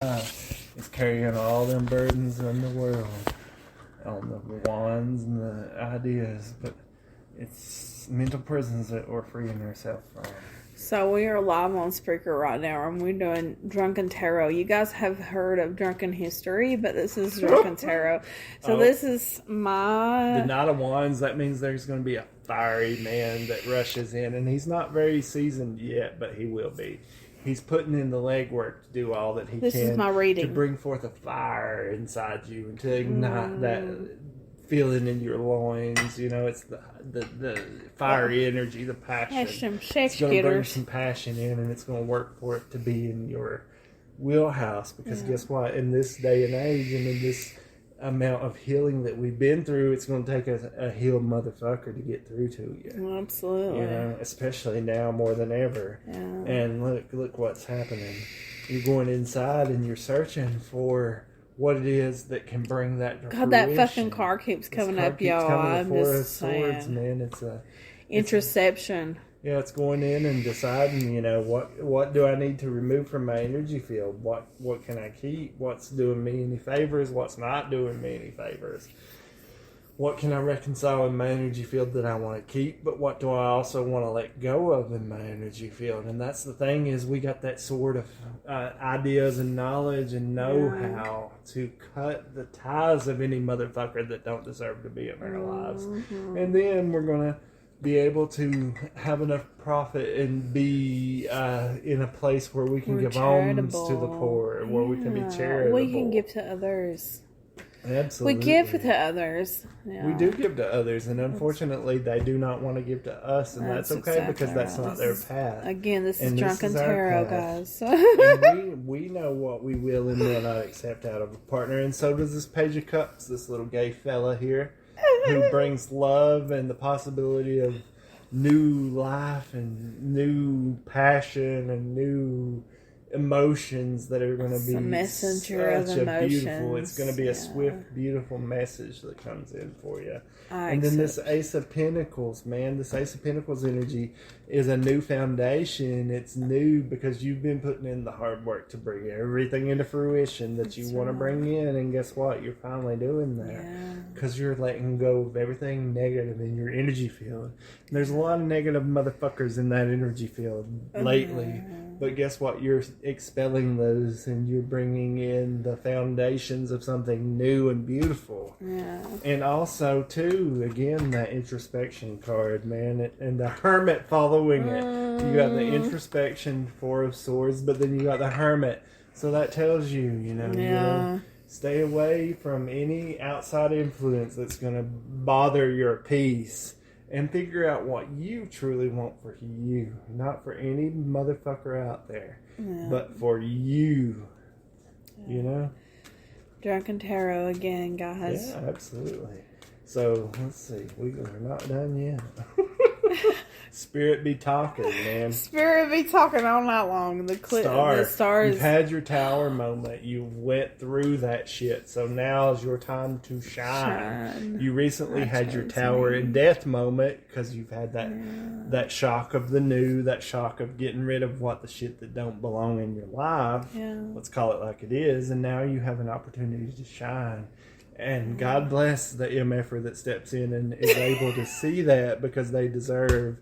is carrying all them burdens in the world on the wands and the ideas, but it's mental prisons that we're freeing ourselves from. So we are live on Spreaker right now, and we're doing Drunken Tarot. You guys have heard of Drunken History, but this is Drunken Tarot. So this is The my... Knight of Wands, that means there's going to be a fiery man that rushes in, and he's not very seasoned yet, but he will be. He's putting in the legwork to do all that he can. This is my reading. To bring forth a fire inside you and to ignite that feeling in your loins. You know, it's the fiery energy, the passion. It's going to bring some passion in, and it's going to work for it to be in your wheelhouse. Because guess what? In this day and age, and in this amount of healing that we've been through, it's going to take a healed motherfucker to get through to you. Absolutely. You know, especially now more than ever. Yeah. And look what's happening. You're going inside and you're searching for what it is that can bring that to God, fruition. that fucking car keeps coming up, y'all. I'm just swords, saying. man. It's Interception. it's going in and deciding, you know, what do I need to remove from my energy field? What can I keep? What's doing me any favors? What's not doing me any favors? What can I reconcile in my energy field that I want to keep? But what do I also want to let go of in my energy field? And that's the thing, is we got that sort of ideas and knowledge and know-how to cut the ties of any motherfucker that don't deserve to be in our lives. And then we're going to be able to have enough profit and be in a place where we can give alms to the poor, where we can be charitable. We can give to others. Absolutely. We give to others. Yeah. We do give to others, and unfortunately, they do not want to give to us, and that's okay exactly because that's not their path. Again, this is Drunken Tarot, guys. And we know what we will and will not accept out of a partner, and so does this Page of Cups, this little gay fella here, who brings love and the possibility of new life and new passion and new emotions that are going to be a messenger of beautiful. It's going to be a yeah. swift, beautiful message that comes in for you. And then this Ace of Pentacles, man, this Ace of Pentacles energy is a new foundation. It's new because you've been putting in the hard work to bring everything into fruition that you want to bring in. And guess what? You're finally doing that because you're letting go of everything negative in your energy field. And there's a lot of negative motherfuckers in that energy field lately. But guess what? You're expelling those and you're bringing in the foundations of something new and beautiful. Yeah. And also, too, again, that introspection card, man. And the Hermit following it. You got the introspection, Four of Swords, but then you got the Hermit. So that tells you, you know, stay away from any outside influence that's going to bother your peace. And figure out what you truly want for you. Not for any motherfucker out there. But for you. You know? Drunken Tarot again, guys. Yeah, absolutely. So, let's see. We are not done yet. Spirit be talking, man. Spirit be talking all night long. The stars. You've had your tower moment. You went through that shit. So now is your time to shine. You recently had your tower and death moment because you've had that shock of the new, that shock of getting rid of what the shit that don't belong in your life. Yeah. Let's call it like it is. And now you have an opportunity to shine. And God bless the MFer that steps in and is able to see that because they deserve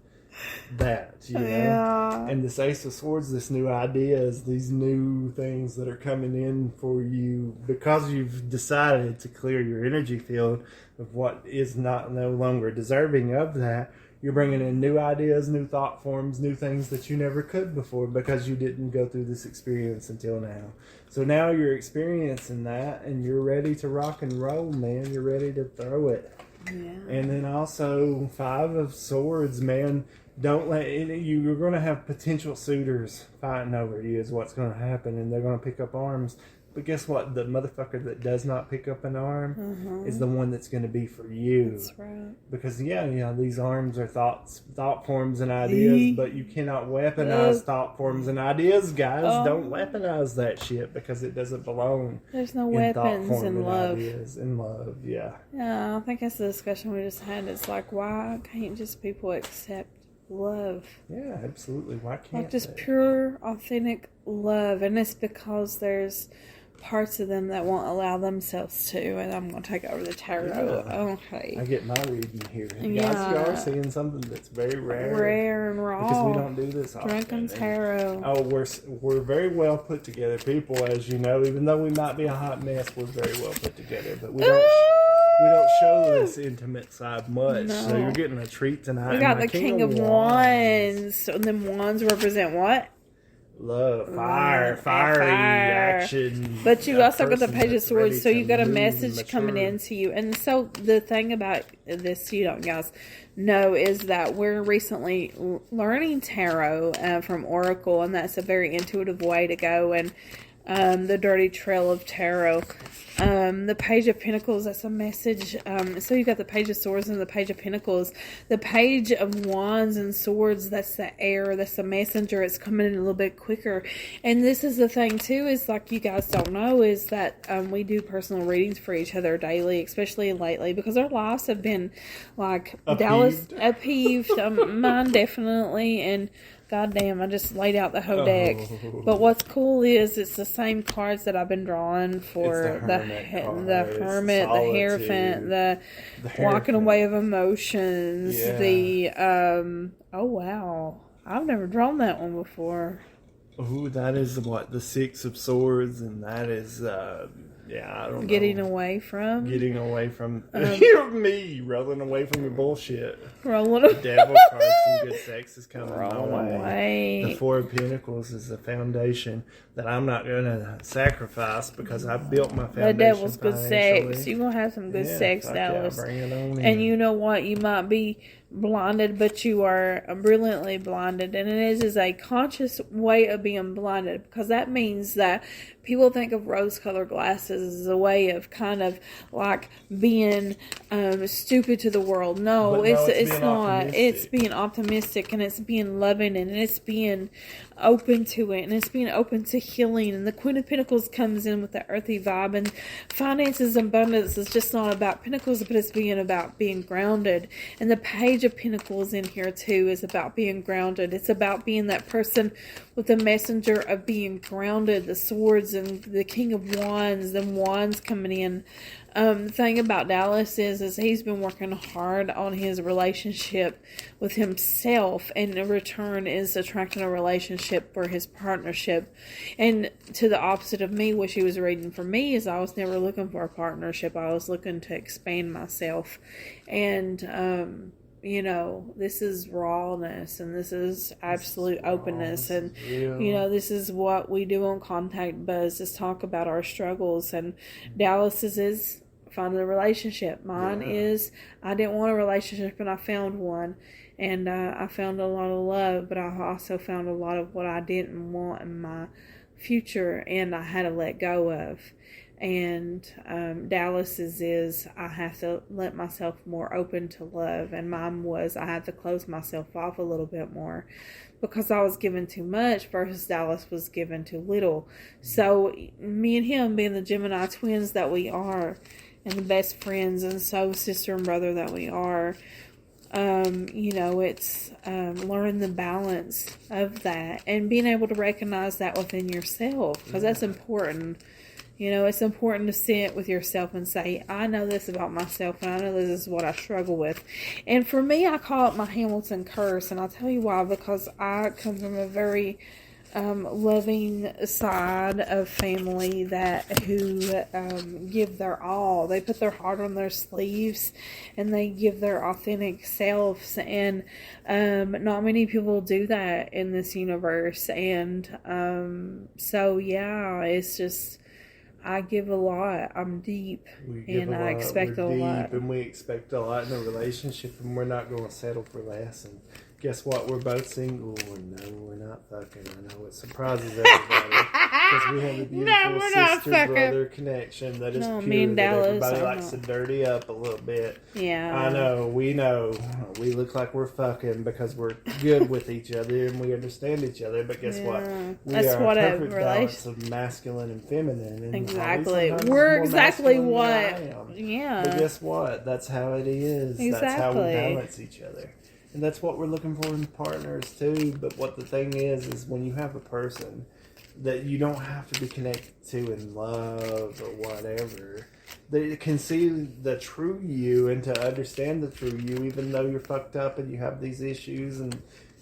that, you know. Yeah. And this Ace of Swords, this new ideas, these new things that are coming in for you because you've decided to clear your energy field of what is no longer deserving of that. You're bringing in new ideas, new thought forms, new things that you never could before because you didn't go through this experience until now. So now you're experiencing that and you're ready to rock and roll, man. You're ready to throw it. Yeah. And then also Five of Swords, man. Don't let you're going to have potential suitors fighting over you is what's going to happen, and they're going to pick up arms. But guess what? The motherfucker that does not pick up an arm is the one that's going to be for you. That's right. Because these arms are thought forms and ideas, but you cannot weaponize thought forms and ideas, guys. Don't weaponize that shit because it doesn't belong. There's no in weapons thought form in and love. Ideas, in love, yeah. Yeah, I think that's the discussion we just had. It's like, why can't just people accept love. Yeah, absolutely. Why can't Like just they? pure, authentic love. And it's because there's parts of them that won't allow themselves to. And I'm going to take over the tarot. Yeah. Okay. I get my reading here. Yeah. Guys, you are seeing something that's very rare. Rare and raw. Because we don't do this often. Drunken Tarot. Oh, we're very well put together people, as you know. Even though we might be a hot mess, we're very well put together. But we don't show this intimate side much. No. So you're getting a treat tonight. We got And my the King of Wands. And then wands represent what? Love, fire, fiery action. But you A also got the person Page of that's Swords, ready so you to got a move and message coming mature. into you. And so the thing about this, you don't guys know, is that we're recently learning tarot from Oracle, and that's a very intuitive way to go. And the Dirty Trail of Tarot. The Page of Pentacles, that's a message. So you got the Page of Swords and the Page of Pentacles. The Page of Wands and Swords, that's the air, that's the messenger. It's coming in a little bit quicker. And this is the thing too, is like you guys don't know, is that we do personal readings for each other daily, especially lately, because our lives have been like upheaved. Mine definitely, and goddamn, I just laid out the whole deck. But what's cool is it's the same cards that I've been drawing for the Hermit, the Hierophant, the Walking Away of Emotions, the oh wow, I've never drawn that one before. Oh, that is what, the Six of Swords, and that is I don't know. Getting away from me rolling away from your bullshit. Rolling The Devil card, some good sex is coming my way. The Four of Pentacles is the foundation that I'm not going to sacrifice because I built my foundation. The Devil's good financially. sex. You're going to have some good sex, Dallas. Bring it on in. And you know what? You might be blinded, but you are brilliantly blinded. And it is a conscious way of being blinded, because that means that people think of rose-colored glasses as a way of kind of like being stupid to the world. No, it's not. Optimistic. It's being optimistic, and it's being loving, and it's being open to it, and it's being open to healing. And the Queen of Pentacles comes in with the earthy vibe, and finances and abundance is just not about pentacles, but it's being about being grounded. And the Page of Pentacles in here too is about being grounded. It's about being that person with the messenger of being grounded, the swords and the King of Wands, the wands coming in. The thing about Dallas is he's been working hard on his relationship with himself, and in return is attracting a relationship for his partnership. And to the opposite of me, what she was reading for me is I was never looking for a partnership. I was looking to expand myself. And, you know, this is rawness, and this is absolute openness, and you know, this is what we do on Contact Buzz, is talk about our struggles. And Dallas's is finding a relationship. Mine is I didn't want a relationship, and I found one, and I found a lot of love, but I also found a lot of what I didn't want in my future, and I had to let go of. And Dallas's is I have to let myself more open to love, and mine was I had to close myself off a little bit more because I was given too much versus Dallas was given too little. So me and him, being the Gemini twins that we are, and the best friends and so sister and brother that we are, you know, it's learning the balance of that and being able to recognize that within yourself, because that's important. You know, it's important to sit with yourself and say, I know this about myself, and I know this is what I struggle with. And for me, I call it my Hamilton curse, and I'll tell you why. Because I come from a very loving side of family who give their all. They put their heart on their sleeves, and they give their authentic selves. And not many people do that in this universe. And so, yeah, it's just... I give a lot. I'm deep, and I expect a lot. And we expect a lot in a relationship, and we're not going to settle for less. And guess what? We're both single, and no, we're not fucking. I know it surprises everybody because we have a beautiful sister-brother connection that is pure. Me and Dallas, everybody likes to dirty up a little bit. Yeah, I know. We look like we're fucking because we're good with each other and we understand each other. But guess what? That's are what a perfect balance of masculine and feminine. And exactly. We're exactly what. Yeah. But guess what? That's how it is. Exactly. That's how we balance each other. And that's what we're looking for in partners too. But what the thing is when you have a person that you don't have to be connected to in love or whatever, they can see the true you and to understand the true you, even though you're fucked up and you have these issues. And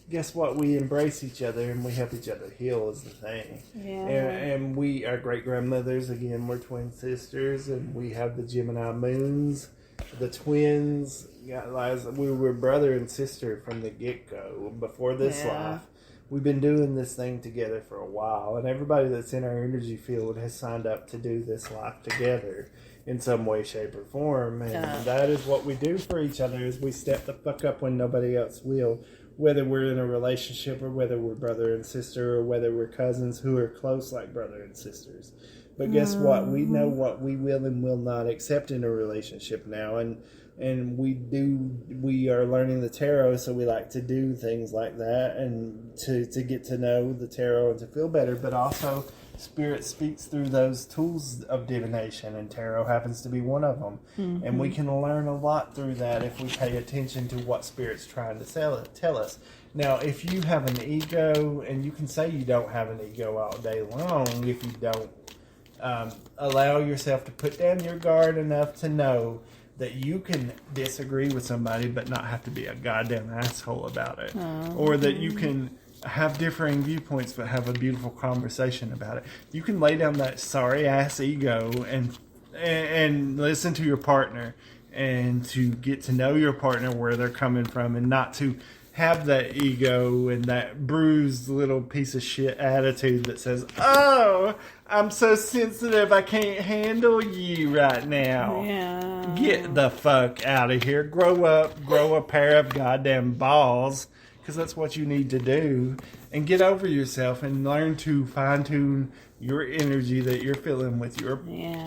guess what? We embrace each other and we help each other heal is the thing. Yeah. And we are great grandmothers. Again, we're twin sisters, and we have the Gemini moons, the twins. Guys, we were brother and sister from the get-go before this life. We've been doing this thing together for a while, and everybody that's in our energy field has signed up to do this life together in some way, shape, or form. And that is what we do for each other, is we step the fuck up when nobody else will. Whether we're in a relationship, or whether we're brother and sister, or whether we're cousins who are close like brother and sisters. But guess what? We know what we will and will not accept in a relationship now. And we are learning the tarot, so we like to do things like that and to get to know the tarot and to feel better. But also, Spirit speaks through those tools of divination, and tarot happens to be one of them. Mm-hmm. And we can learn a lot through that if we pay attention to what Spirit's trying to tell us. Now, if you have an ego, and you can say you don't have an ego all day long, if you don't allow yourself to put down your guard enough to know that you can disagree with somebody but not have to be a goddamn asshole about it. Or that you can have differing viewpoints but have a beautiful conversation about it. You can lay down that sorry ass ego and listen to your partner, and to get to know your partner, where they're coming from, and not to have that ego and that bruised little piece of shit attitude that says, oh, I'm so sensitive, I can't handle you right now. Yeah. Get the fuck out of here. Grow up, grow a pair of goddamn balls, because that's what you need to do. And get over yourself and learn to fine-tune your energy that you're feeling with your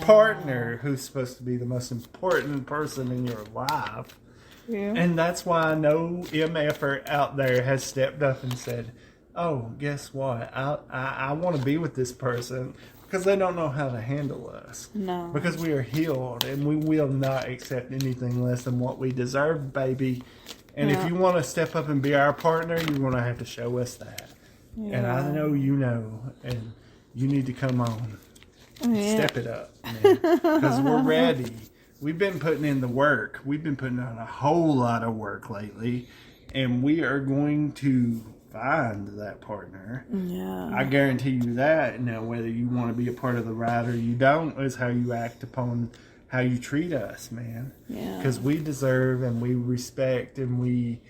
partner, who's supposed to be the most important person in your life. Yeah. And that's why no MFer out there has stepped up and said, oh, guess what? I want to be with this person, because they don't know how to handle us. No. Because we are healed, and we will not accept anything less than what we deserve, baby. And if you want to step up and be our partner, you're going to have to show us that. Yeah. And I know you know, and you need to come on. Yeah. Step it up, man. Because we're ready. We've been putting in the work. We've been putting on a whole lot of work lately, and we are going to find that partner. Yeah. I guarantee you that. Now, whether you want to be a part of the ride or you don't is how you act upon how you treat us, man. Yeah. Because we deserve and we respect and we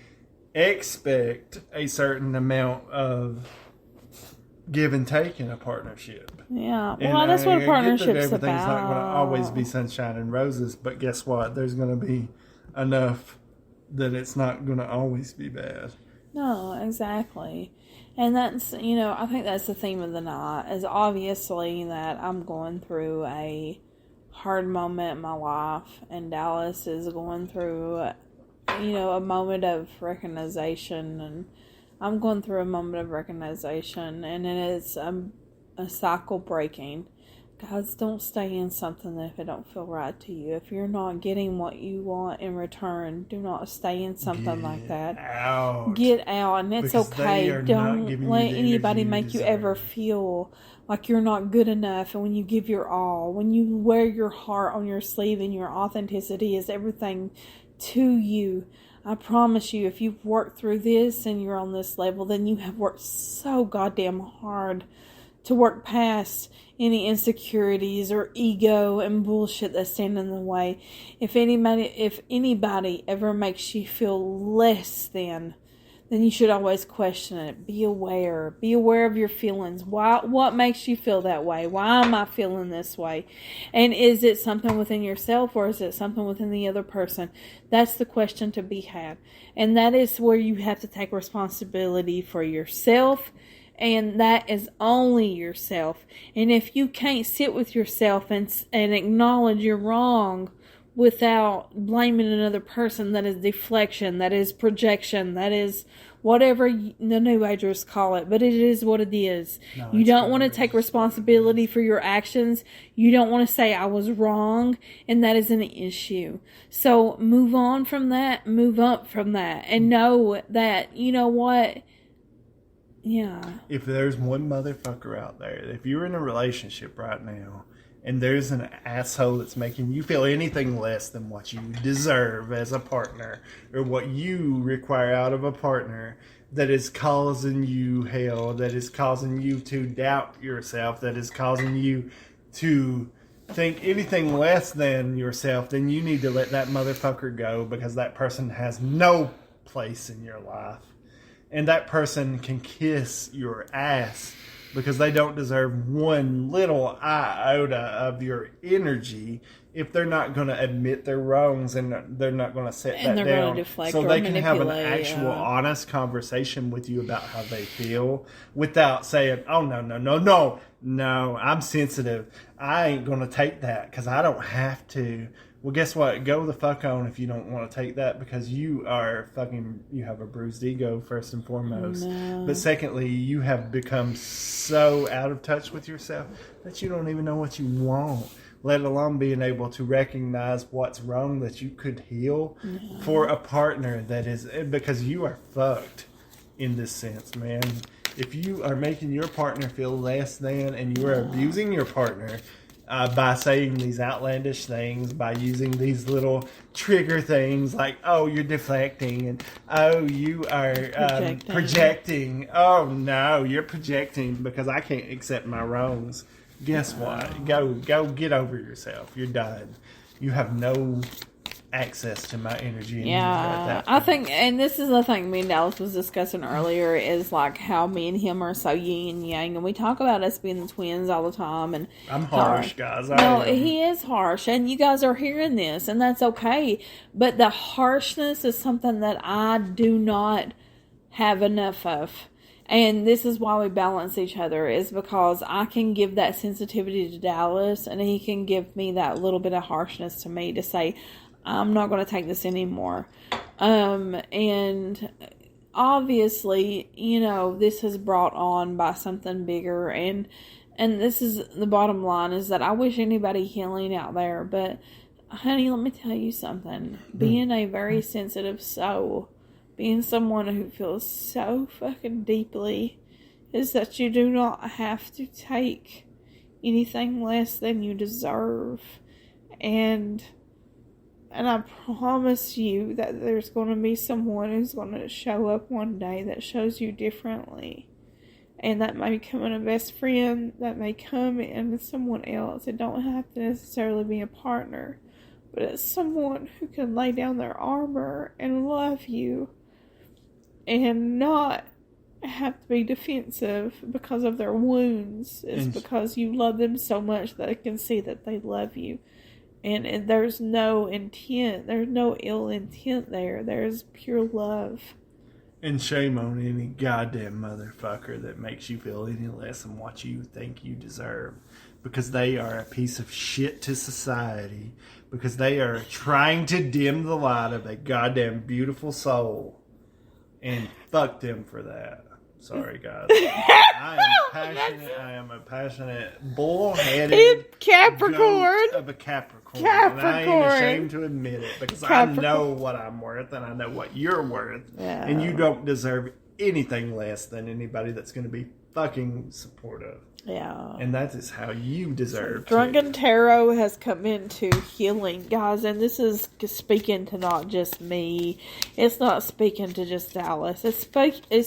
expect a certain amount of give and take in a partnership. Yeah, well, that's what a partnership's everything's about. Everything's not going to always be sunshine and roses, but guess what? There's going to be enough that it's not going to always be bad. No, exactly. And that's, I think that's the theme of the night, is obviously that I'm going through a hard moment in my life, and Dallas is going through, a moment of recognition, and I'm going through a moment of recognition, and it is a cycle breaking. Guys, don't stay in something if it don't feel right to you. If you're not getting what you want in return, do not stay in something like that. Get out, and it's okay. Don't let anybody make you ever feel like you're not good enough. And when you give your all, when you wear your heart on your sleeve and your authenticity is everything to you, I promise you, if you've worked through this and you're on this level, then you have worked so goddamn hard to work past any insecurities or ego and bullshit that stand in the way. If anybody ever makes you feel less than, then you should always question it. Be aware. Be aware of your feelings. What makes you feel that way? Why am I feeling this way? And is it something within yourself, or is it something within the other person? That's the question to be had. And that is where you have to take responsibility for yourself. And that is only yourself. And if you can't sit with yourself and acknowledge you're wrong without blaming another person, that is deflection, that is projection, that is whatever the New Agers call it, but it is what it is. No, You it's don't want to garbage. take responsibility for your actions. You don't want to say I was wrong, and that is an issue. So move on from that, move up from that, and know that, you know what? Yeah. If there's one motherfucker out there, if you're in a relationship right now, and there's an asshole that's making you feel anything less than what you deserve as a partner, or what you require out of a partner, that is causing you hell, that is causing you to doubt yourself, that is causing you to think anything less than yourself, then you need to let that motherfucker go, because that person has no place in your life. And that person can kiss your ass, because they don't deserve one little iota of your energy if they're not going to admit their wrongs, and they're not going to set And that they're gonna down deflect so or they can have an manipulate, actual yeah. honest conversation with you about how they feel, without saying, oh, no, I'm sensitive, I ain't going to take that because I don't have to. Well, guess what? Go the fuck on if you don't want to take that, because you have a bruised ego, first and foremost. No. But secondly, you have become so out of touch with yourself that you don't even know what you want, let alone being able to recognize what's wrong that you could heal for a partner that is, because you are fucked in this sense, man. If you are making your partner feel less than, and you are abusing your partner, by saying these outlandish things, by using these little trigger things like, oh, you're deflecting, and oh, you are projecting. Oh, no, you're projecting because I can't accept my wrongs. Guess what? Go get over yourself. You're done. You have no access to my energy anymore at that I point. think, and this is the thing me and Dallas was discussing earlier, is like how me and him are so yin and yang, and we talk about us being the twins all the time. And I'm harsh, guys. No, he is harsh, and you guys are hearing this, and that's okay. But the harshness is something that I do not have enough of. And this is why we balance each other, is because I can give that sensitivity to Dallas, and he can give me that little bit of harshness to me to say, I'm not going to take this anymore. And obviously, you know, this is brought on by something bigger, and this is the bottom line, is that I wish anybody healing out there, but honey, let me tell you something. Being a very sensitive soul, being someone who feels so fucking deeply, is that you do not have to take anything less than you deserve. And I promise you that there's going to be someone who's going to show up one day that shows you differently. And that may come in a best friend, that may come in someone else. It don't have to necessarily be a partner, but it's someone who can lay down their armor and love you and not have to be defensive because of their wounds. It's because you love them so much that they can see that they love you. And there's no intent. There's no ill intent there. There's pure love. And shame on any goddamn motherfucker that makes you feel any less than what you think you deserve. Because they are a piece of shit to society. Because they are trying to dim the light of a goddamn beautiful soul. And fuck them for that. Sorry, guys. I am passionate. I am a passionate, bullheaded Capricorn goat of a Capricorn. And I ain't ashamed to admit it, because I know what I'm worth, and I know what you're worth. Yeah. And you don't deserve anything less than anybody that's going to be fucking supportive. Yeah. And that is how you deserve Drunken Tarot has come into healing, guys, and this is speaking to not just me. It's not speaking to just Dallas. It's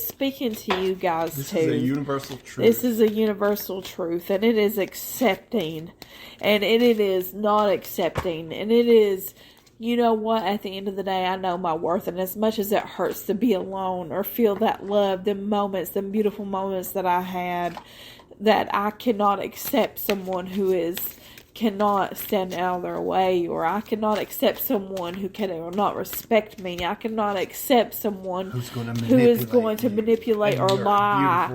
speaking to you guys, This too. is a universal truth. This is a universal truth, and it is accepting, and it is not accepting, and it is, you know what, at the end of the day, I know my worth, and as much as it hurts to be alone or feel that love, the moments, the beautiful moments that I had, that I cannot accept someone who is cannot stand out of their way, or I cannot accept someone who cannot respect me. I cannot accept someone who is going to manipulate or lie,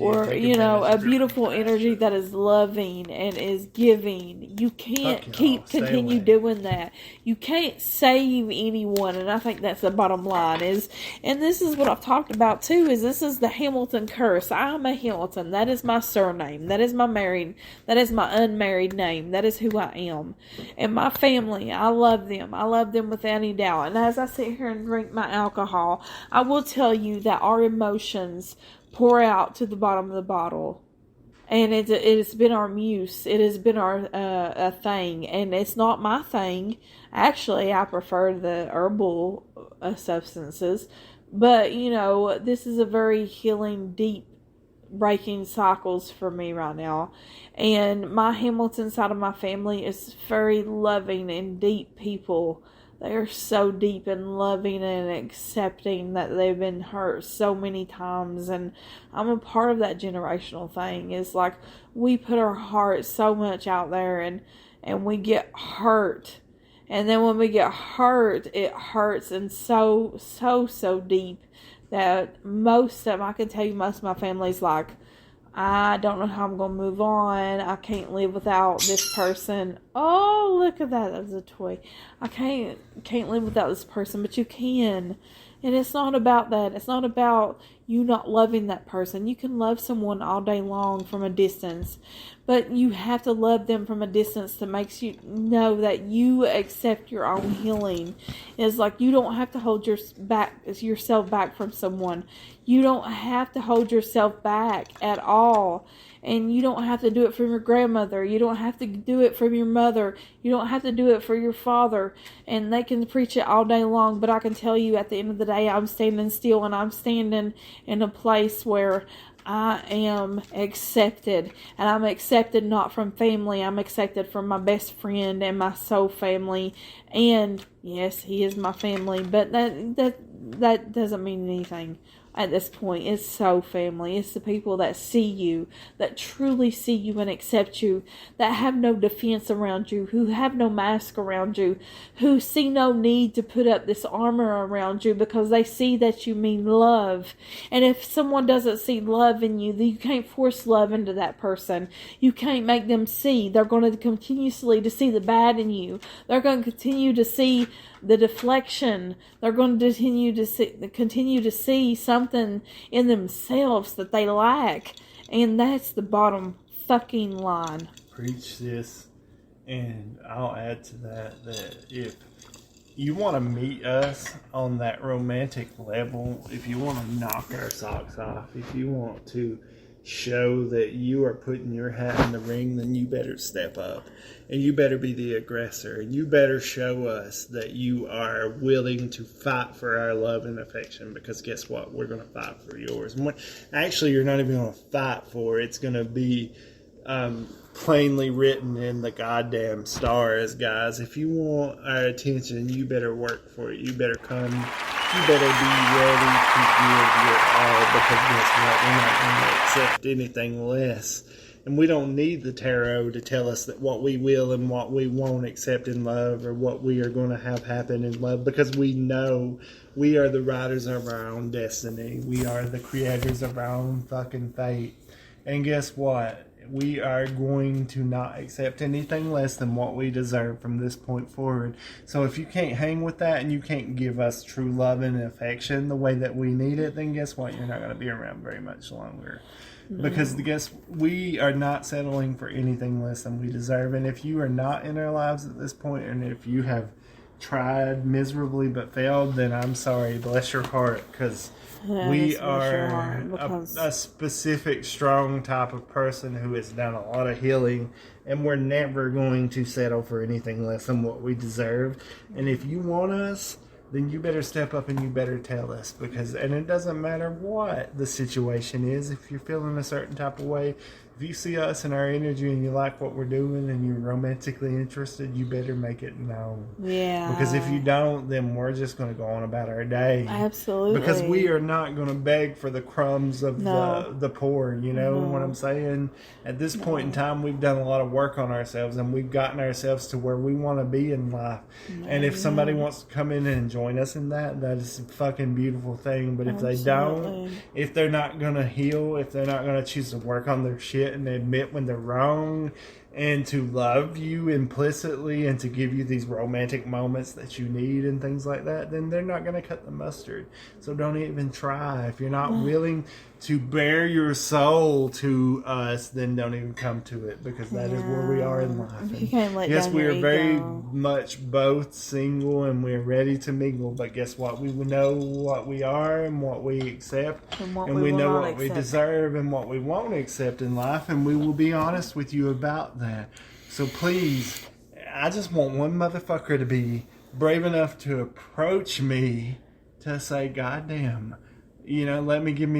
or a beautiful energy that is loving and is giving. You can't continue doing that. You can't save anyone, and I think that's the bottom line. And this is what I've talked about too. This is the Hamilton curse. I'm a Hamilton. That is my surname. That is my unmarried name. That is who I am. And my family, I love them. I love them without any doubt. And as I sit here and drink my alcohol, I will tell you that our emotions pour out to the bottom of the bottle. And it has been our muse. It has been our thing. And it's not my thing. Actually, I prefer the herbal substances. But, this is a very healing, deep, breaking cycles for me right now. And my Hamilton side of my family is very loving and deep people. They are so deep and loving and accepting that they've been hurt so many times. And I'm a part of that generational thing. It's like we put our heart so much out there and we get hurt. And then when we get hurt, it hurts and so deep that I can tell you most of my family's like, I don't know how I'm going to move on. I can't live without this person. Oh, look at that. That was a toy. I can't live without this person, but you can. And it's not about that. It's not about you not loving that person. You can love someone all day long from a distance, but you have to love them from a distance that makes you know that you accept your own healing. It's like you don't have to hold yourself back from someone. You don't have to hold yourself back at all. And you don't have to do it from your grandmother. You don't have to do it from your mother. You don't have to do it for your father. And they can preach it all day long. But I can tell you at the end of the day, I'm standing still and I'm standing in a place where I am accepted. And I'm accepted not from family. I'm accepted from my best friend and my soul family. And yes, he is my family. But that doesn't mean anything. At this point, it's so family. It's the people that see you, that truly see you and accept you, that have no defense around you, who have no mask around you, who see no need to put up this armor around you because they see that you mean love. And if someone doesn't see love in you, then you can't force love into that person. You can't make them see. They're going to continuously to see the bad in you. They're going to continue to see the deflection. They're going to continue to see something in themselves that they lack. And that's the bottom fucking line. Preach this. And I'll add to that if you want to meet us on that romantic level, if you want to knock our socks off, if you want to show that you are putting your hat in the ring, then you better step up and you better be the aggressor and you better show us that you are willing to fight for our love and affection, because guess what, we're going to fight for yours. And actually, you're not even going to fight for it. It's going to be plainly written in the goddamn stars, guys. If you want our attention, you better work for it. You better come. You better be ready to give your all, because guess what? We're not going to accept anything less. And we don't need the tarot to tell us that what we will and what we won't accept in love, or what we are going to have happen in love, because we know we are the writers of our own destiny. We are the creators of our own fucking fate. And guess what? We are going to not accept anything less than what we deserve from this point forward. So if you can't hang with that and you can't give us true love and affection the way that we need it, then guess what? You're not going to be around very much longer. No. Because we are not settling for anything less than we deserve. And if you are not in our lives at this point, and if you have tried miserably but failed, then I'm sorry. Bless your heart, because we are a specific strong type of person who has done a lot of healing, and we're never going to settle for anything less than what we deserve. And if you want us, then you better step up and you better tell us, and it doesn't matter what the situation is. If you're feeling a certain type of way, if you see us and our energy and you like what we're doing and you're romantically interested, you better make it known. Yeah. Because if you don't, then we're just going to go on about our day. Absolutely. Because we are not going to beg for the crumbs of the poor, you know what I'm saying? At this point in time, we've done a lot of work on ourselves and we've gotten ourselves to where we want to be in life. And if somebody wants to come in and join us in that, that is a fucking beautiful thing. But if they don't, if they're not going to heal, if they're not going to choose to work on their shit and admit when they're wrong and to love you implicitly and to give you these romantic moments that you need and things like that, then they're not going to cut the mustard. So don't even try. If you're not willing to bare your soul to us, then don't even come to it, because that is where we are in life. You can't let yes, down we your are very ego. much both single and we're ready to mingle, but guess what? We know what we are and what we accept, And what and we we will know not what we accept. deserve and what we won't accept in life, and we will be honest with you about that. So please, I just want one motherfucker to be brave enough to approach me to say, "God damn, you know, let me give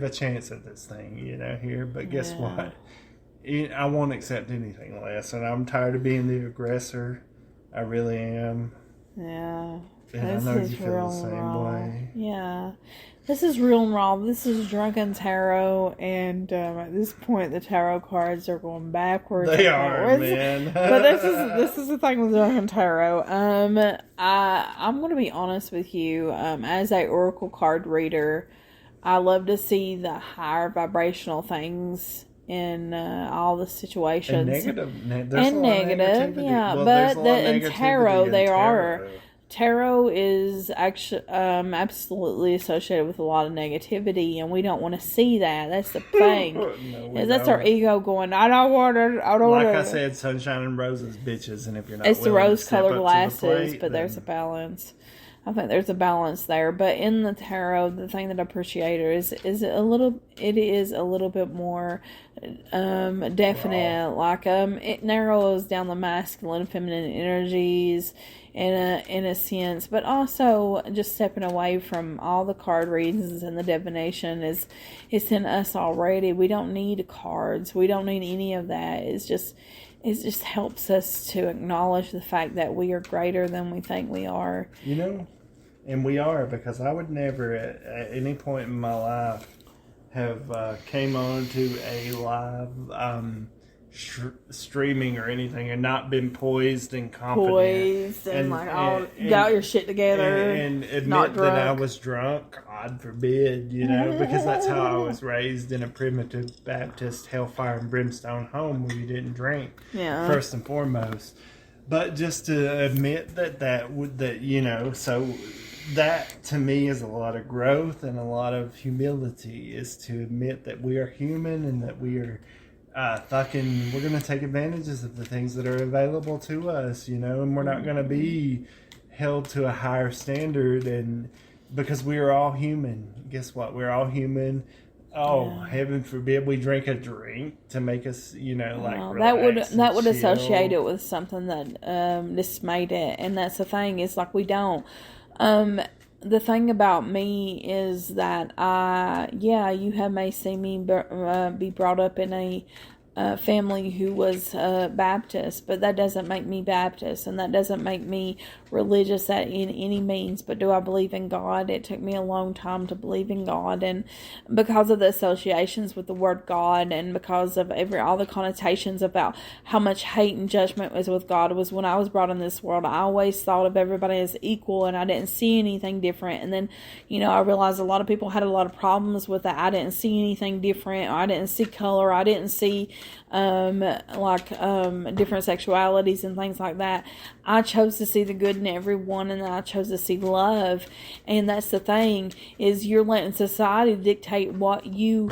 a chance at this thing, you know, here." But guess what? I won't accept anything less, and I'm tired of being the aggressor. I really am. Yeah. And I know you feel the same way. Yeah. This is real and raw. This is Drunken Tarot, and at this point, the tarot cards are going backwards. They and are, forwards. man. But this is the thing with Drunken Tarot. I'm going to be honest with you. As a oracle card reader, I love to see the higher vibrational things in all the situations. There's a And lot of negative, negativity. yeah. Well, but there's a lot of in negativity tarot, in they are. tarot. Tarot is actually absolutely associated with a lot of negativity, and we don't want to see that. That's the thing. No, That's our ego going, I don't want it. I don't want Like it. I said, sunshine and roses, bitches. And if you're not It's the willing to rose-colored step up to the glasses, plate, but there's a balance. I think there's a balance there. But in the tarot, the thing that I appreciate is it is a little bit more definite. Raw. Like it narrows down the masculine and feminine energies in a sense, but also just stepping away from all the card readings and the divination is in us already. We don't need cards. We don't need any of that. It just helps us to acknowledge the fact that we are greater than we think we are. You know, and we are, because I would never at any point in my life have came on to a live streaming or anything and not been poised and confident. Got your shit together. And admit not that I drunk. was drunk. God forbid, you know, because that's how I was raised, in a primitive Baptist hellfire and brimstone home where you didn't drink. Yeah. First and foremost. But just to admit that you know, so that to me is a lot of growth and a lot of humility, is to admit that we are human and that we are we're going to take advantages of the things that are available to us, you know, and we're not going to be held to a higher standard, and because we are all human. Guess what? We're all human. Heaven forbid we drink a drink to make us, you know, relax that would and associate chill. it with something that dismayed it, and that's the thing. It's like we don't. The thing about me is that you may see me be brought up in a family who was Baptist, but that doesn't make me Baptist, and that doesn't make me religious in any means. But do I believe in God? It took me a long time to believe in God, and because of the associations with the word God, and because of all the connotations about how much hate and judgment was with God, was when I was brought in this world, I always thought of everybody as equal, and I didn't see anything different. And then, you know, I realized a lot of people had a lot of problems with that. I didn't see anything different. I didn't see color. I didn't see different sexualities and things like that. I chose to see the good in everyone, and I chose to see love. And that's the thing, is you're letting society dictate what you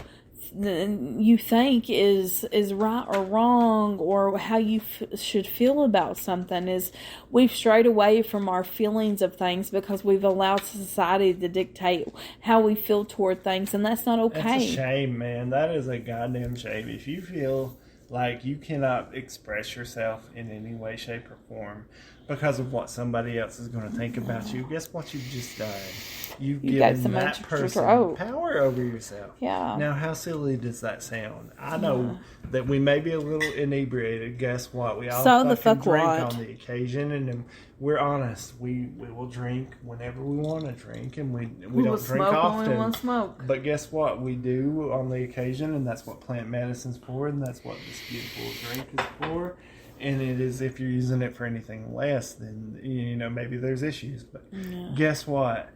think is right or wrong, or how you should feel about something. Is we've strayed away from our feelings of things because we've allowed society to dictate how we feel toward things, and that's not okay. That's a shame, man. That is a goddamn shame. If you feel Like, you cannot express yourself in any way, shape, or form because of what somebody else is going to think about you. Guess what you've just done? You've given that person power over yourself. Yeah. Now, how silly does that sound? I know that we may be a little inebriated. Guess what? We all fucking drink on the occasion, and we're honest. We will drink whenever we want to drink, and we don't drink often. Smoke. But guess what? We do on the occasion, and that's what plant medicine's for, and that's what this beautiful drink is for. And it is, if you're using it for anything less, then, maybe there's issues. But guess what?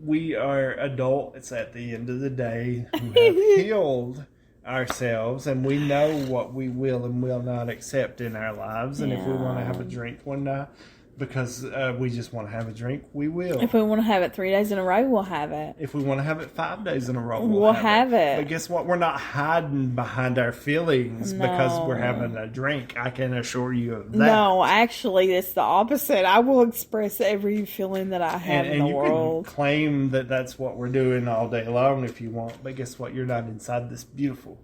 We are adults at the end of the day who have healed ourselves, and we know what we will and will not accept in our lives. And if we want to have a drink one night because we just want to have a drink, we will. If we want to have it 3 days in a row, we'll have it. If we want to have it 5 days in a row, we'll have it. But guess what? We're not hiding behind our feelings because we're having a drink. I can assure you of that. No, actually, it's the opposite. I will express every feeling that I have in the world. You can claim that that's what we're doing all day long if you want. But guess what? You're not inside this beautiful,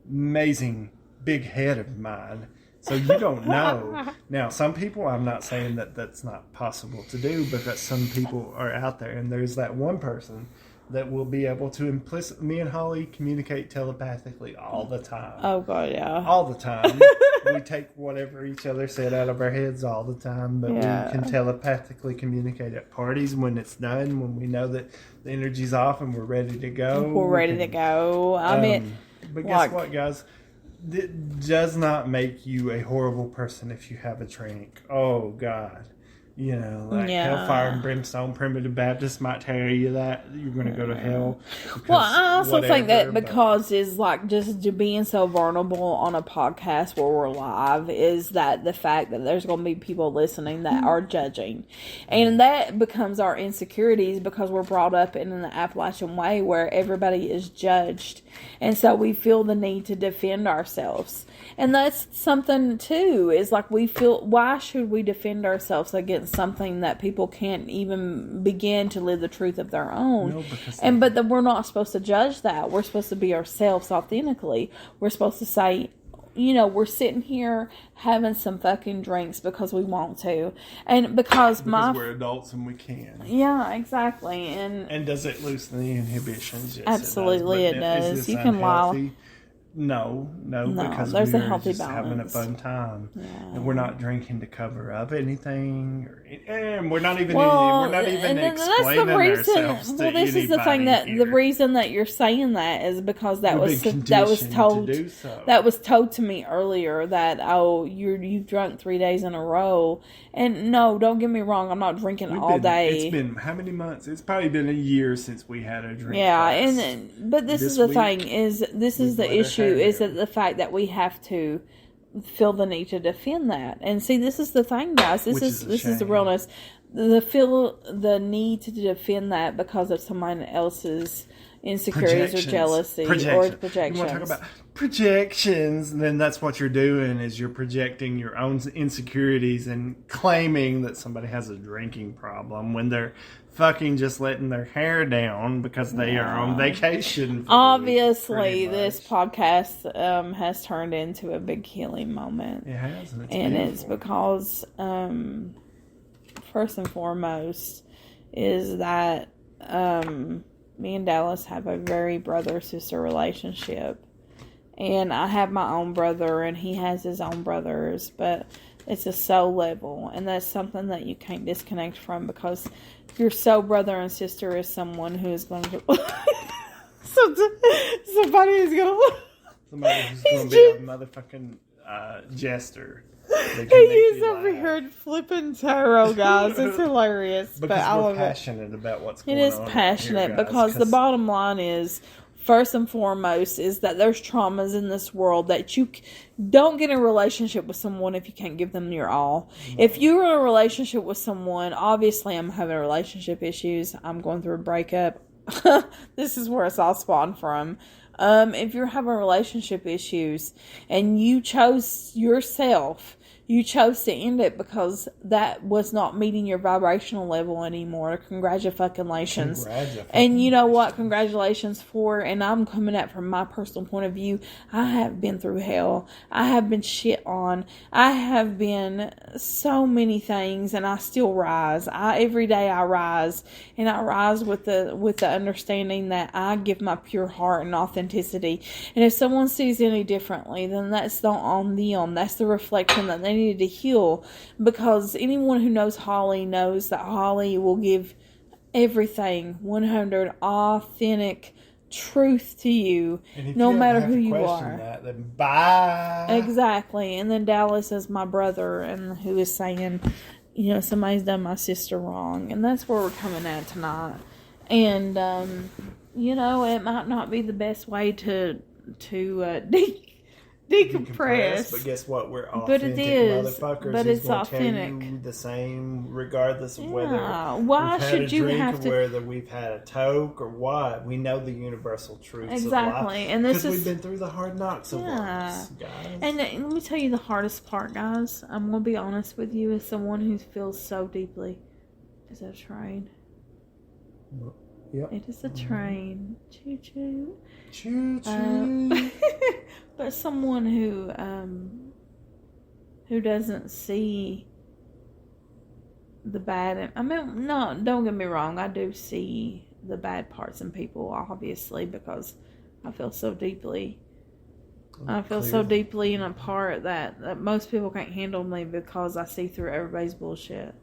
amazing, big head of mine. So you don't know. Now, some people, I'm not saying that that's not possible to do, because some people are out there, and there's that one person that will be able to me and Holly communicate telepathically all the time. Oh, God, yeah. All the time. We take whatever each other said out of our heads all the time, but we can telepathically communicate at parties when it's done, when we know that the energy's off and we're ready to go. We're ready to go. But guess what, guys? It does not make you a horrible person if you have a drink. Oh, God. Hellfire and brimstone, primitive Baptists might tell you that you're going to go to hell. Well, I also think that because is like just being so vulnerable on a podcast where we're live is that the fact that there's going to be people listening that are judging. And that becomes our insecurities because we're brought up in an Appalachian way where everybody is judged. And so we feel the need to defend ourselves. And that's something, too, is like we feel, why should we defend ourselves against something that people can't even begin to live the truth of their own? No, but we're not supposed to judge that. We're supposed to be ourselves authentically. We're supposed to say, we're sitting here having some fucking drinks because we want to. And because we're adults and we can. Yeah, exactly. And does it loosen the inhibitions? Yes, absolutely it does. You can lie. No, because there's we're a healthy just balance. having a fun time, and we're not drinking to cover up anything, and we're not even explaining ourselves to this is the thing that the reason that you're saying that is because that was told to me earlier that you've drunk 3 days in a row, and no, don't get me wrong, I'm not drinking all day. It's been how many months? It's probably been a year since we had a drink. Yeah, but this is the thing is this is the issue. Is that the fact that we have to feel the need to defend that? And see, this is the thing, guys. This is the realness. The need to defend that because of someone else's insecurities or jealousy or projections. You want to talk about projections? Then that's what you're doing, is you're projecting your own insecurities and claiming that somebody has a drinking problem when they're fucking just letting their hair down because they are on vacation. Obviously, this podcast has turned into a big healing moment. It has, and it's because first and foremost is that me and Dallas have a very brother-sister relationship. And I have my own brother, and he has his own brothers, but it's a soul level, and that's something that you can't disconnect from, because your soul brother and sister is someone who is going to... somebody who's going to be a motherfucking jester. He's over here flipping tarot, guys. It's hilarious. Because we're passionate about what's going on. It is passionate because the bottom line is, first and foremost, is that there's traumas in this world that you don't get in a relationship with someone if you can't give them your all. No. If you're in a relationship with someone, obviously I'm having relationship issues. I'm going through a breakup. This is where it's all spawned from. If you're having relationship issues and you chose yourself You chose to end it because that was not meeting your vibrational level anymore. Congratulations. And you know what? Congratulations for, and I'm coming at from my personal point of view, I have been through hell. I have been shit on. I have been so many things, and I still rise. Every day I rise, and I rise with the understanding that I give my pure heart and authenticity. And if someone sees any differently, then that's not on them. That's the reflection that they needed to heal. Because anyone who knows Holly knows that Holly will give everything 100 authentic truth to you, no matter who you are. That, then bye. Exactly. And then Dallas is my brother, and who is saying, you know, somebody's done my sister wrong, and that's where we're coming at tonight. And you know, it might not be the best way to decompress, but guess what? We're authentic, but it is, motherfuckers. but it's authentic. Tell you the same, regardless of whether why we've had should a you drink have or to? Whether we've had a toke or what, we know the universal truths Exactly, of life. and this because is we've been through the hard knocks of life, guys. And let me tell you the hardest part, guys. I'm gonna be honest with you, as someone who feels so deeply. Is that a train? Yep. It is a train. Choo choo. Choo choo. But someone who doesn't see the bad. I mean, no, don't get me wrong. I do see the bad parts in people, obviously, because I feel so deeply. I feel so deeply in a part that most people can't handle me, because I see through everybody's bullshit.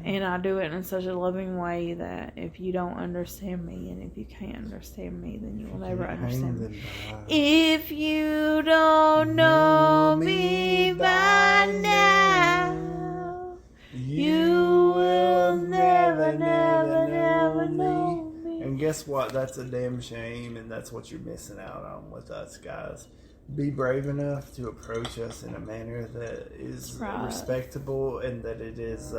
And I do it in such a loving way that if you don't understand me, and if you can't understand me, then you will never understand me. If you don't know me by now, you will never know me. And guess what? That's a damn shame, and that's what you're missing out on with us, guys. Be brave enough to approach us in a manner that is respectable, and that it is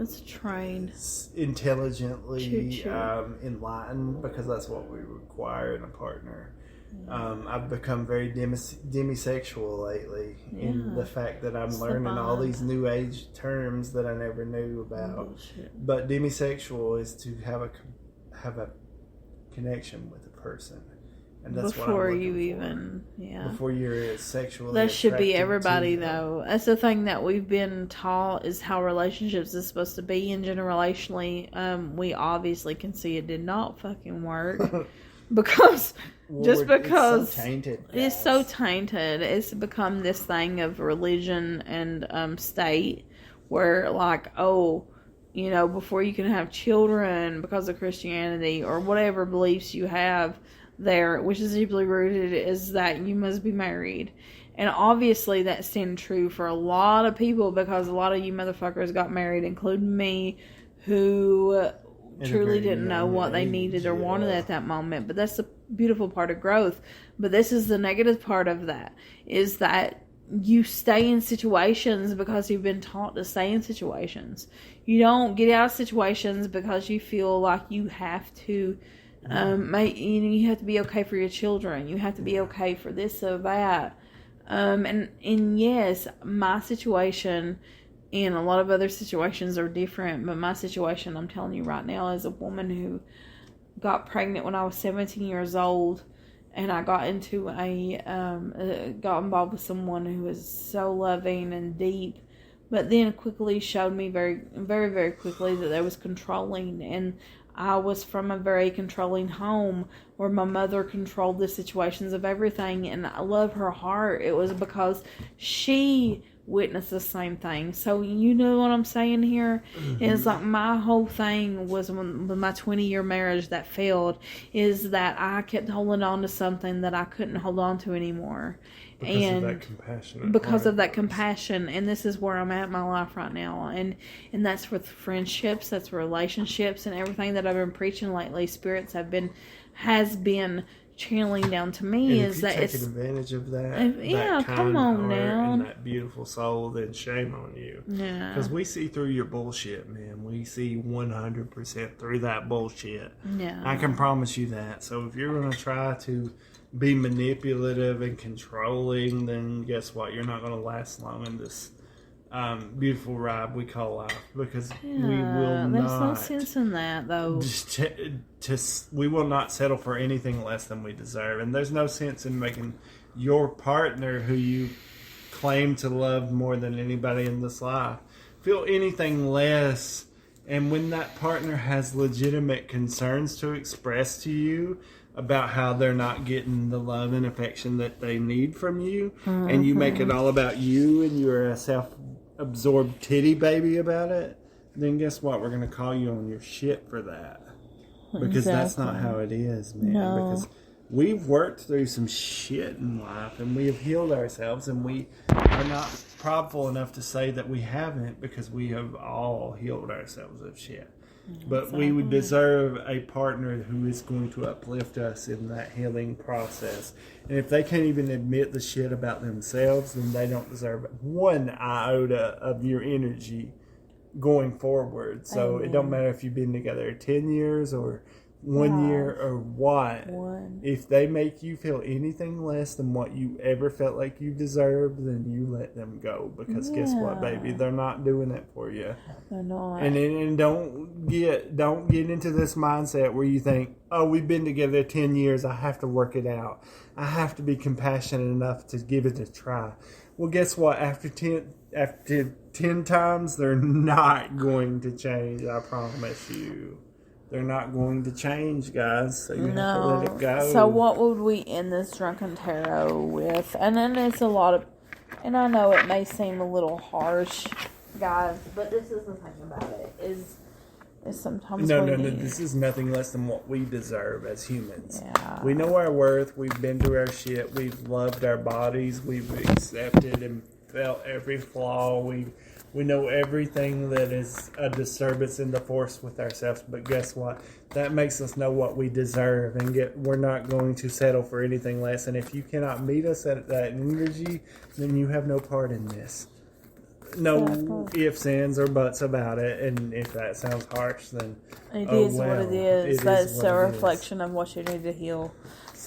it's trained, intelligently enlightened, because that's what we require in a partner. I've become very demisexual lately, in the fact that I'm learning all these new age terms that I never knew about. But demisexual is to have a connection with a person. And that's before what you for. even, before you're sexually that should be everybody, to though. That's the thing that we've been taught, is how relationships is supposed to be. And generationally, we obviously can see it did not fucking work. Because it's so tainted, it's so tainted. It's become this thing of religion and state, where like, oh, you know, before you can have children because of Christianity or whatever beliefs you have there, which is deeply rooted, is that you must be married. And obviously that stands true for a lot of people, because a lot of you motherfuckers got married, including me, who truly didn't know what they needed or wanted at that moment. But that's the beautiful part of growth. But this is the negative part of that, is that you stay in situations because you've been taught to stay in situations. You don't get out of situations because you feel like you have to you have to be okay for your children. You have to be okay for this or that. And yes, my situation and a lot of other situations are different, but my situation, I'm telling you right now, is a woman who got pregnant when I was 17 years old, and I got into got involved with someone who was so loving and deep, but then quickly showed me very, very, very quickly that they was controlling. And I was from a very controlling home where my mother controlled the situations of everything, and I love her heart. It was because she witnessed the same thing. So you know what I'm saying here? Mm-hmm. It's like my whole thing was with my 20-year marriage that failed, is that I kept holding on to something that I couldn't hold on to anymore. Because of that compassion. And this is where I'm at in my life right now. And that's with friendships, that's relationships, and everything that I've been preaching lately. Spirits has been channeling down to me, and is that it's taking advantage of that. Come on now, and that beautiful soul. Then shame on you. Yeah, because we see through your bullshit, man. We see 100% through that bullshit. Yeah, I can promise you that. So if you're gonna try to be manipulative and controlling, then guess what? You're not going to last long in this beautiful ride we call life, because we will there's not. no sense in that, though. We will not settle for anything less than we deserve, and there's no sense in making your partner, who you claim to love more than anybody in this life, feel anything less. And when that partner has legitimate concerns to express to you about how they're not getting the love and affection that they need from you, and you make it all about you and you're a self-absorbed titty baby about it, then guess what? We're going to call you on your shit for that. Because that's not how it is, man. No. Because we've worked through some shit in life, and we have healed ourselves, and we are not prideful enough to say that we haven't, because we have all healed ourselves of shit. But we would deserve a partner who is going to uplift us in that healing process. And if they can't even admit the shit about themselves, then they don't deserve one iota of your energy going forward. So it don't matter if you've been together 10 years or 1 year or what. If they make you feel anything less than what you ever felt like you deserved, then you let them go. Because guess what, baby? They're not doing it for you. They're not. And don't get into this mindset where you think, oh, we've been together 10 years. I have to work it out. I have to be compassionate enough to give it a try. Well, guess what? After 10 times, they're not going to change. I promise you. They're not going to change, guys. So you have to let it go. So what would we end this drunken tarot with? And then it's a lot of, and I know it may seem a little harsh, guys, but this is the thing about it, is sometimes no. This is nothing less than what we deserve as humans. Yeah. We know our worth. We've been through our shit. We've loved our bodies. We've accepted and felt every flaw. We know everything that is a disturbance in the force with ourselves, but guess what? That makes us know what we deserve, and we're not going to settle for anything less. And if you cannot meet us at that energy, then you have no part in this. No ifs, ands, or buts about it. And if that sounds harsh, then it is what it is. That's a reflection is. Of what you need to heal.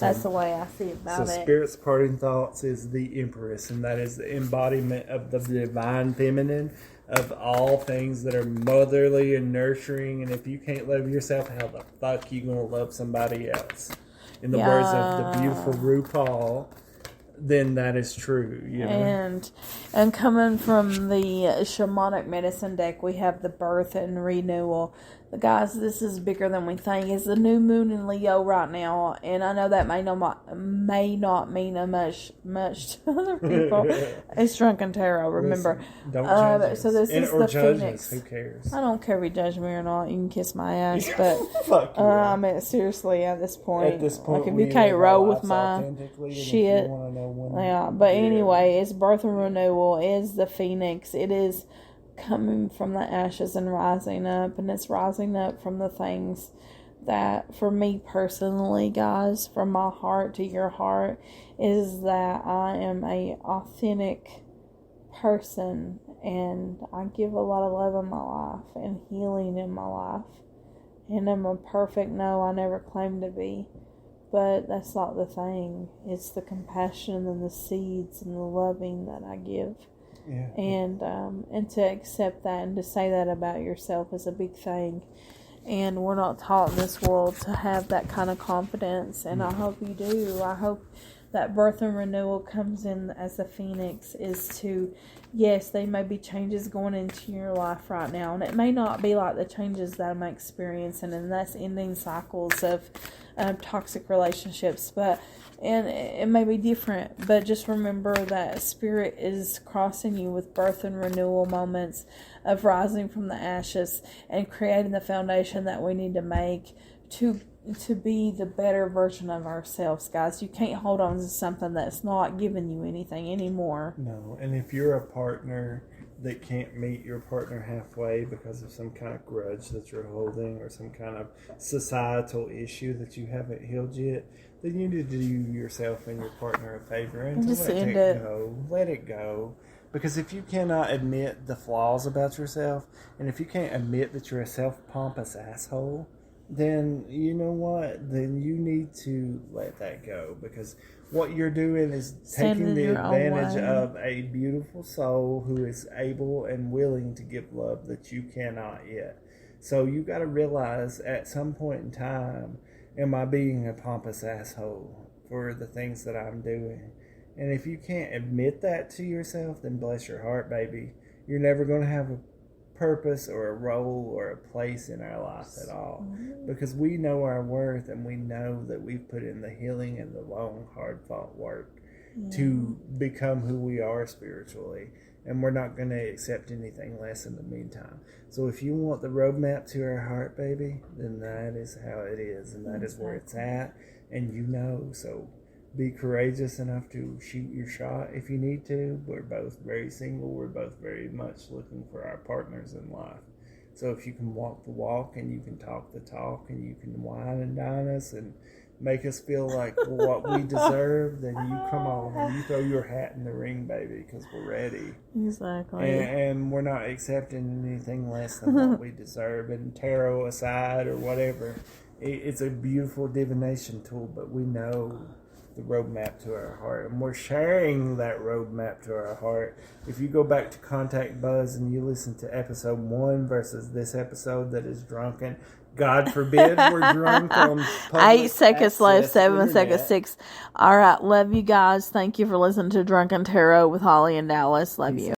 That's the way I see about it. Spirit's parting thoughts is the Empress, and that is the embodiment of the divine feminine, of all things that are motherly and nurturing. And if you can't love yourself, how the fuck you gonna love somebody else? In the words of the beautiful RuPaul, then that is true. You know? And coming from the shamanic medicine deck, we have the birth and renewal. But guys, this is bigger than we think. It's the new moon in Leo right now, and I know that may not mean much to other people. It's drunken tarot. Remember, listen, don't judge so this is the Phoenix. Who cares? I don't care if you judge me or not. You can kiss my ass, but fuck you. I mean, seriously, at this point, like if you can't roll with my shit, yeah. But anyway, it's birth and renewal. Is the Phoenix. It is coming from the ashes and rising up, and it's rising up from the things that, for me personally, guys, from my heart to your heart, is that I am a authentic person, and I give a lot of love in my life and healing in my life, and I'm a perfect no, I never claimed to be. But that's not the thing. It's the compassion and the seeds and the loving that I give. Yeah. And to accept that and to say that about yourself is a big thing. And we're not taught in this world to have that kind of confidence. And I hope you do. I hope that birth and renewal comes in as the Phoenix, is to, yes, there may be changes going into your life right now. And it may not be like the changes that I'm experiencing. And that's ending cycles of toxic relationships. And it may be different, but just remember that Spirit is crossing you with birth and renewal moments of rising from the ashes and creating the foundation that we need to make to be the better version of ourselves, guys. You can't hold on to something that's not giving you anything anymore. No, and if you're a partner that can't meet your partner halfway because of some kind of grudge that you're holding or some kind of societal issue that you haven't healed yet, then you need to do yourself and your partner a favor and just let it go. Let it go. Because if you cannot admit the flaws about yourself, and if you can't admit that you're a self-pompous asshole, then you know what? Then you need to let that go, because what you're doing is Standing taking the your own advantage way. of a beautiful soul who is able and willing to give love that you cannot yet. So you got to realize at some point in time, am I being a pompous asshole for the things that I'm doing? And if you can't admit that to yourself, then bless your heart, baby. You're never going to have a purpose or a role or a place in our life at all, because we know our worth, and we know that we've put in the healing and the long hard fought work to become who we are spiritually, and we're not going to accept anything less in the meantime. So if you want the roadmap to our heart, baby, then that is how it is, and that is where it's at, and you know. So be courageous enough to shoot your shot if you need to. We're both very single. We're both very much looking for our partners in life. So if you can walk the walk, and you can talk the talk, and you can wine and dine us and make us feel like what we deserve, then you come on and you throw your hat in the ring, baby, because we're ready. Exactly. And we're not accepting anything less than what we deserve. And tarot aside or whatever, it's a beautiful divination tool, but we know the roadmap to our heart, and we're sharing that roadmap to our heart. If you go back to Contact Buzz and you listen to episode 1 versus this episode that is drunken, God forbid we're drunk on public 8 seconds left, access 7 internet. seconds, 6. All right, love you guys. Thank you for listening to Drunken Tarot with Holly and Dallas. Love you.